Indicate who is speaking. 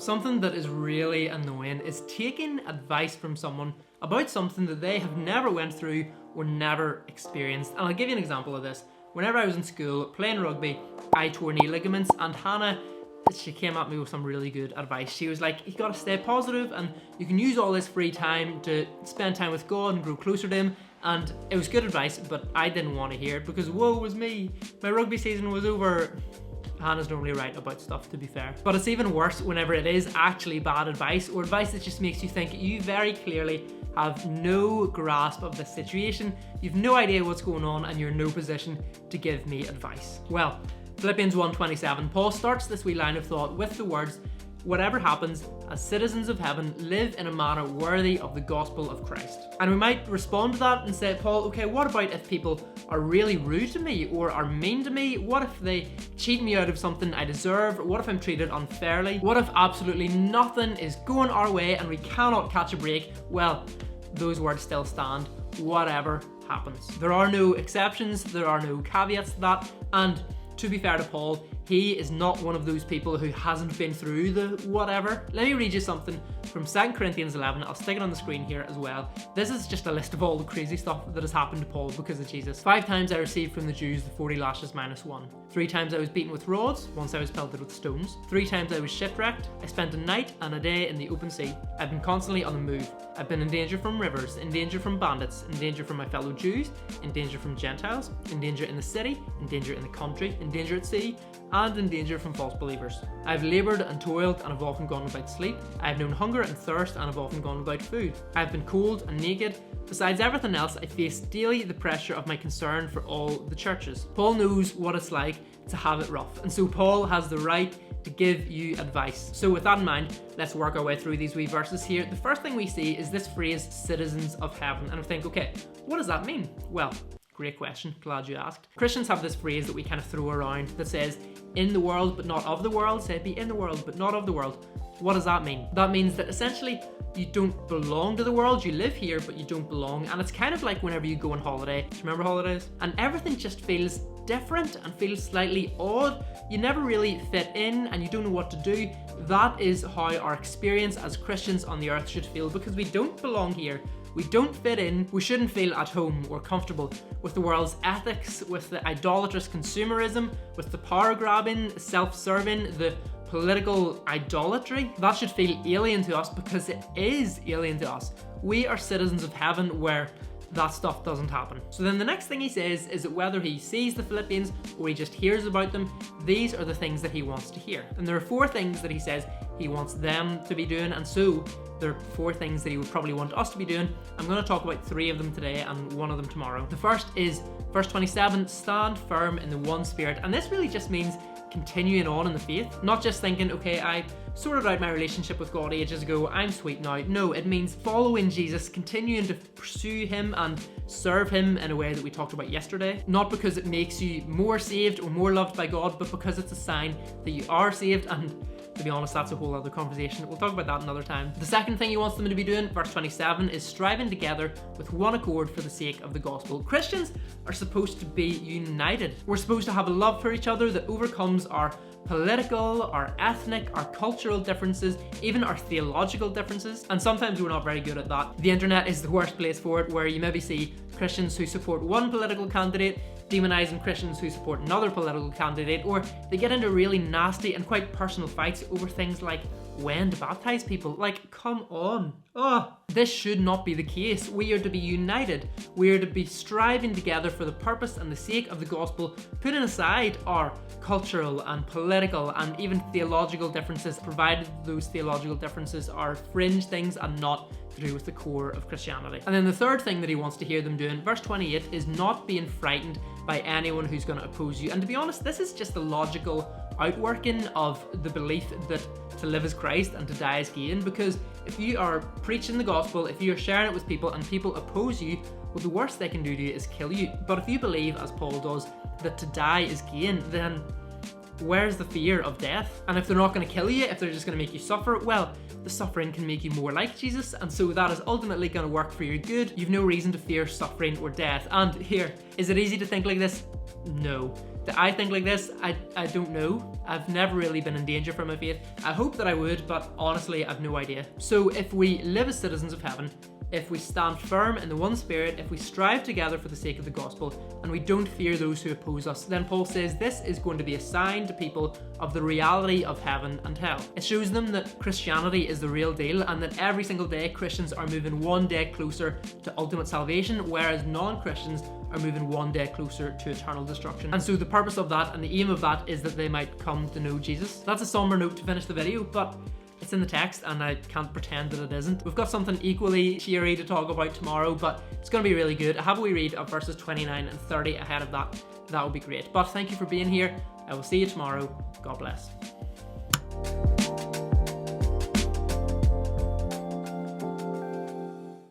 Speaker 1: Something that is really annoying is taking advice from someone about something that they have never went through or never experienced. And I'll give you an example of this. Whenever I was in school playing rugby, I tore knee ligaments, and Hannah, she came at me with some really good advice. She was like, you gotta stay positive and you can use all this free time to spend time with God and grow closer to Him. And it was good advice, but I didn't want to hear it because woe was me. My rugby season was over. Hannah's normally right about stuff, to be fair. But it's even worse whenever it is actually bad advice, or advice that just makes you think you very clearly have no grasp of the situation, you've no idea what's going on, and you're in no position to give me advice. Well, Philippians 1:27, Paul starts this wee line of thought with the words, whatever happens, as citizens of heaven, live in a manner worthy of the gospel of Christ. And we might respond to that and say, Paul, okay, what about if people are really rude to me or are mean to me? What if they cheat me out of something I deserve? What if I'm treated unfairly? What if absolutely nothing is going our way and we cannot catch a break? Well, those words still stand, whatever happens. There are no exceptions, there are no caveats to that, and to be fair to Paul, he is not one of those people who hasn't been through the whatever. Let me read you something from 2 Corinthians 11. I'll stick it on the screen here as well. This is just a list of all the crazy stuff that has happened to Paul because of Jesus. 5 times I received from the Jews the 40 lashes minus 1. 3 times I was beaten with rods. Once I was pelted with stones. 3 times I was shipwrecked. I spent a night and a day in the open sea. I've been constantly on the move. I've been in danger from rivers, in danger from bandits, in danger from my fellow Jews, in danger from Gentiles, in danger in the city, in danger in the country, in danger at sea, and in danger from false believers. I've laboured and toiled and have often gone without sleep. I have known hunger and thirst and have often gone without food. I have been cold and naked. Besides everything else, I face daily the pressure of my concern for all the churches. Paul knows what it's like to have it rough, and so Paul has the right to give you advice. So with that in mind, let's work our way through these wee verses here. The first thing we see is this phrase, citizens of heaven, and I think, okay, what does that mean? Well, great question, glad you asked. Christians have this phrase that we kind of throw around that says, in the world but not of the world. Say, be in the world but not of the world. What does that mean? That means that essentially you don't belong to the world. You live here but you don't belong, and it's kind of like whenever you go on holiday. Do you remember holidays? And everything just feels different and feels slightly odd. You never really fit in and you don't know what to do. That is how our experience as Christians on the earth should feel, because we don't belong here. We don't fit in. We shouldn't feel at home or comfortable with the world's ethics, with the idolatrous consumerism, with the power grabbing, self-serving, the political idolatry. That should feel alien to us because it is alien to us. We are citizens of heaven where that stuff doesn't happen. So then the next thing he says is that whether he sees the Philippians or he just hears about them, these are the things that he wants to hear. And there are 4 things that he says he wants them to be doing, and so there are 4 things that he would probably want us to be doing. I'm going to talk about 3 of them today and 1 of them tomorrow. The first is verse 27, stand firm in the one spirit. And this really just means continuing on in the faith, not just thinking, okay, I sorted out my relationship with God ages ago, I'm sweet now. No, it means following Jesus, continuing to pursue Him and serve Him in a way that we talked about yesterday. Not because it makes you more saved or more loved by God, but because it's a sign that you are saved. And to be honest, that's a whole other conversation. We'll talk about that another time. The second thing he wants them to be doing, verse 27, is striving together with one accord for the sake of the gospel. Christians are supposed to be united. We're supposed to have a love for each other that overcomes our political, our ethnic, our cultural differences, even our theological differences. And sometimes we're not very good at that. The internet is the worst place for it, where you maybe see Christians who support one political candidate demonizing Christians who support another political candidate, or they get into really nasty and quite personal fights over things like when to baptize people. Like, come on. This should not be the case. We are to be united. We are to be striving together for the purpose and the sake of the gospel, putting aside our cultural and political and even theological differences, provided those theological differences are fringe things and not to do with the core of Christianity. And then the third thing that he wants to hear them doing, verse 28, is not being frightened by anyone who's going to oppose you. And to be honest, this is just the logical outworking of the belief that to live as Christ and to die as gain, because if you are preaching the gospel, if you are sharing it with people and people oppose you, well, the worst they can do to you is kill you. But if you believe, as Paul does, that to die is gain, then where's the fear of death? And if they're not going to kill you, if they're just going to make you suffer, well, the suffering can make you more like Jesus, and so that is ultimately going to work for your good. You've no reason to fear suffering or death. And here, is it easy to think like this? No. Do I think like this? I don't know. I've never really been in danger for my faith. I hope that I would, but honestly, I've no idea. So if we live as citizens of heaven, if we stand firm in the one Spirit, if we strive together for the sake of the gospel, and we don't fear those who oppose us, then Paul says this is going to be a sign to people of the reality of heaven and hell. It shows them that Christianity is the real deal, and that every single day Christians are moving one day closer to ultimate salvation, whereas non-Christians are moving one day closer to eternal destruction. And so the purpose of that and the aim of that is that they might come to know Jesus. That's a somber note to finish the video, but it's in the text and I can't pretend that it isn't. We've got something equally cheery to talk about tomorrow, but it's going to be really good. I have a wee read of verses 29 and 30 ahead of that. That would be great. But thank you for being here. I will see you tomorrow. God bless.